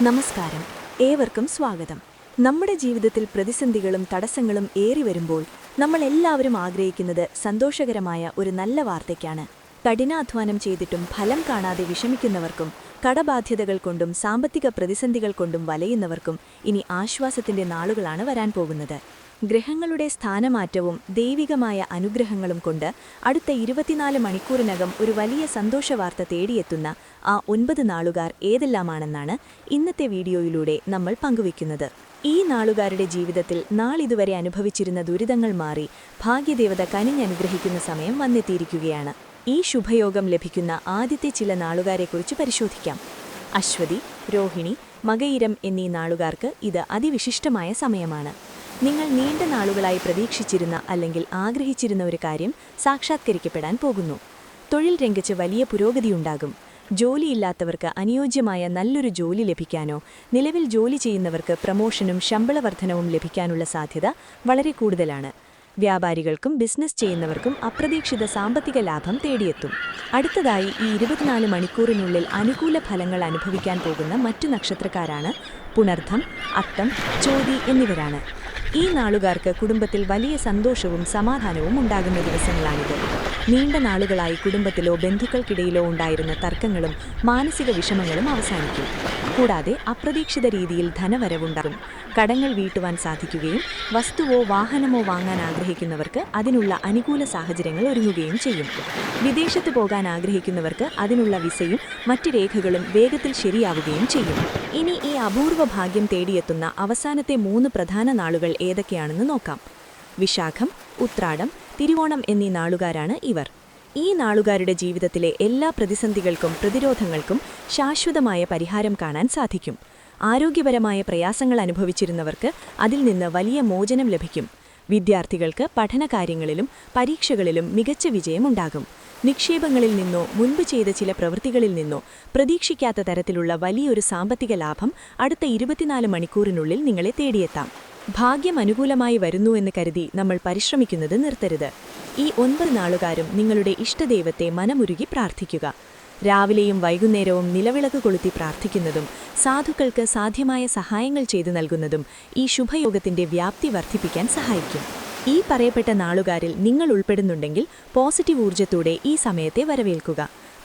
നമസ്കാരം, ഏവർക്കും സ്വാഗതം. നമ്മുടെ ജീവിതത്തിൽ പ്രതിസന്ധികളും തടസ്സങ്ങളും ഏറി വരുമ്പോൾ നമ്മൾ എല്ലാവരും ആഗ്രഹിക്കുന്നത് സന്തോഷകരമായ ഒരു നല്ല വാർത്തയ്ക്കാണ്. കഠിനാധ്വാനം ചെയ്തിട്ടും ഫലം കാണാതെ വിഷമിക്കുന്നവർക്കും കടബാധ്യതകൾ കൊണ്ടും സാമ്പത്തിക പ്രതിസന്ധികൾ കൊണ്ടും വലയുന്നവർക്കും ഇനി ആശ്വാസത്തിന്റെ നാളുകളാണ് വരാൻ പോകുന്നത്. ഗ്രഹങ്ങളുടെ സ്ഥാനമാറ്റവും ദൈവികമായ അനുഗ്രഹങ്ങളും കൊണ്ട് അടുത്ത 24 മണിക്കൂറിനകം ഒരു വലിയ സന്തോഷവാർത്ത തേടിയെത്തുന്ന ആ 9 നാളുകാർ ഏതെല്ലാമാണെന്നാണ് ഇന്നത്തെ വീഡിയോയിലൂടെ നമ്മൾ പങ്കുവയ്ക്കുന്നത്. ഈ നാളുകാരുടെ ജീവിതത്തിൽ നാളിതുവരെ അനുഭവിച്ചിരുന്ന ദുരിതങ്ങൾ മാറി ഭാഗ്യദേവത കനിഞ്ഞനുഗ്രഹിക്കുന്ന സമയം വന്നെത്തിയിരിക്കുകയാണ്. ഈ ശുഭയോഗം ലഭിക്കുന്ന ആദ്യത്തെ ചില നാളുകാരെക്കുറിച്ച് പരിശോധിക്കാം. അശ്വതി, രോഹിണി, മകയിരം എന്നീ നാളുകാർക്ക് ഇത് അതിവിശിഷ്ടമായ സമയമാണ്. നിങ്ങൾ നീണ്ട നാളുകളായി പ്രതീക്ഷിച്ചിരുന്ന അല്ലെങ്കിൽ ആഗ്രഹിച്ചിരുന്ന ഒരു കാര്യം സാക്ഷാത്കരിക്കപ്പെടാൻ പോകുന്നു. തൊഴിൽ രംഗത്ത് വലിയ പുരോഗതിയുണ്ടാകും. ജോലിയില്ലാത്തവർക്ക് അനുയോജ്യമായ നല്ലൊരു ജോലി ലഭിക്കാനോ നിലവിൽ ജോലി ചെയ്യുന്നവർക്ക് പ്രമോഷനും ശമ്പളവർദ്ധനവും ലഭിക്കാനുള്ള സാധ്യത വളരെ കൂടുതലാണ്. വ്യാപാരികൾക്കും ബിസിനസ് ചെയ്യുന്നവർക്കും അപ്രതീക്ഷിത സാമ്പത്തിക ലാഭം തേടിയെത്തും. അടുത്തതായി ഈ 24 മണിക്കൂറിനുള്ളിൽ അനുകൂല ഫലങ്ങൾ അനുഭവിക്കാൻ പോകുന്ന മറ്റു നക്ഷത്രക്കാരാണ് പുണർദ്ധം, അത്തം, ചോതി എന്നിവരാണ്. ഈ നാളുകാർക്ക് കുടുംബത്തിൽ വലിയ സന്തോഷവും സമാധാനവും ഉണ്ടാകുന്ന ദിവസങ്ങളാണിത്. നീണ്ട നാളുകളായി കുടുംബത്തിലോ ബന്ധുക്കൾക്കിടയിലോ ഉണ്ടായിരുന്ന തർക്കങ്ങളും മാനസിക വിഷമങ്ങളും അവസാനിക്കും. കൂടാതെ അപ്രതീക്ഷിത രീതിയിൽ ധനവരവുണ്ടാകും. കടങ്ങൾ വീട്ടുവാൻ സാധിക്കുകയും വസ്തുവോ വാഹനമോ വാങ്ങാൻ ആഗ്രഹിക്കുന്നവർക്ക് അതിനുള്ള അനുകൂല സാഹചര്യങ്ങൾ ഒരുങ്ങുകയും ചെയ്യും. വിദേശത്ത് പോകാൻ ആഗ്രഹിക്കുന്നവർക്ക് അതിനുള്ള വിസയും മറ്റ് രേഖകളും വേഗത്തിൽ ശരിയാവുകയും ചെയ്യും. ഇനി ഈ അപൂർവ ഭാഗ്യം തേടിയെത്തുന്ന അവസാനത്തെ 3 പ്രധാന നാളുകൾ ഏതൊക്കെയാണെന്ന് നോക്കാം. വിശാഖം, ഉത്രാടം, തിരുവോണം എന്നീ നാളുകാരാണ് ഇവർ. ഈ നാളുകാരുടെ ജീവിതത്തിലെ എല്ലാ പ്രതിസന്ധികൾക്കും പ്രതിരോധങ്ങൾക്കും ശാശ്വതമായ പരിഹാരം കാണാൻ സാധിക്കും. ആരോഗ്യപരമായ പ്രയാസങ്ങൾ അനുഭവിച്ചിരുന്നവർക്ക് അതിൽ നിന്ന് വലിയ മോചനം ലഭിക്കും. വിദ്യാർത്ഥികൾക്ക് പഠനകാര്യങ്ങളിലും പരീക്ഷകളിലും മികച്ച വിജയമുണ്ടാകും. നിക്ഷേപങ്ങളിൽ നിന്നോ മുൻപ് ചെയ്ത ചില പ്രവൃത്തികളിൽ നിന്നോ പ്രതീക്ഷിക്കാത്ത തരത്തിലുള്ള വലിയൊരു സാമ്പത്തിക ലാഭം അടുത്ത 24 മണിക്കൂറിനുള്ളിൽ നിങ്ങളെ തേടിയെത്താം. ഭാഗ്യം അനുകൂലമായി വരുന്നുവെന്ന് കരുതി നമ്മൾ പരിശ്രമിക്കുന്നത് നിർത്തരുത്. ഈ 9 നാളുകാരും നിങ്ങളുടെ ഇഷ്ടദൈവത്തെ മനമുരുകി പ്രാർത്ഥിക്കുക. രാവിലെയും വൈകുന്നേരവും നിലവിളക്ക് കൊളുത്തി പ്രാർത്ഥിക്കുന്നതും സാധുക്കൾക്ക് സാധ്യമായ സഹായങ്ങൾ ചെയ്തു നൽകുന്നതും ഈ ശുഭയോഗത്തിന്റെ വ്യാപ്തി വർദ്ധിപ്പിക്കാൻ സഹായിക്കും. ഈ പറയപ്പെട്ട നാളുകാരിൽ നിങ്ങൾ ഉൾപ്പെടുന്നുണ്ടെങ്കിൽ പോസിറ്റീവ് ഊർജ്ജത്തോടെ ഈ സമയത്തെ വരവേൽക്കുക.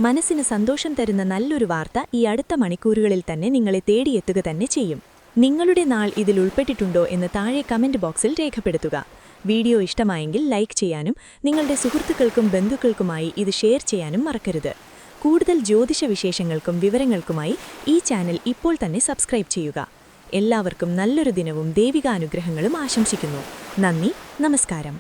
മനസ്സിന് സന്തോഷം തരുന്ന നല്ലൊരു വാർത്ത ഈ അടുത്ത മണിക്കൂറുകളിൽ തന്നെ നിങ്ങളെ തേടിയെത്തുക തന്നെ ചെയ്യും. നിങ്ങളുടെ നാൾ ഇതിൽ ഉൾപ്പെട്ടിട്ടുണ്ടോ എന്ന് താഴെ കമന്റ് ബോക്സിൽ രേഖപ്പെടുത്തുക. വീഡിയോ ഇഷ്ടമായെങ്കിൽ ലൈക്ക് ചെയ്യാനും നിങ്ങളുടെ സുഹൃത്തുക്കൾക്കും ബന്ധുക്കൾക്കുമായി ഇത് ഷെയർ ചെയ്യാനും മറക്കരുത്. കൂടുതൽ ജ്യോതിഷ വിശേഷങ്ങൾക്കും വിവരങ്ങൾക്കുമായി ഈ ചാനൽ ഇപ്പോൾ തന്നെ സബ്സ്ക്രൈബ് ചെയ്യുക. എല്ലാവർക്കും നല്ലൊരു ദിനവും ദൈവികാനുഗ്രഹങ്ങളും ആശംസിക്കുന്നു. നന്ദി, നമസ്കാരം.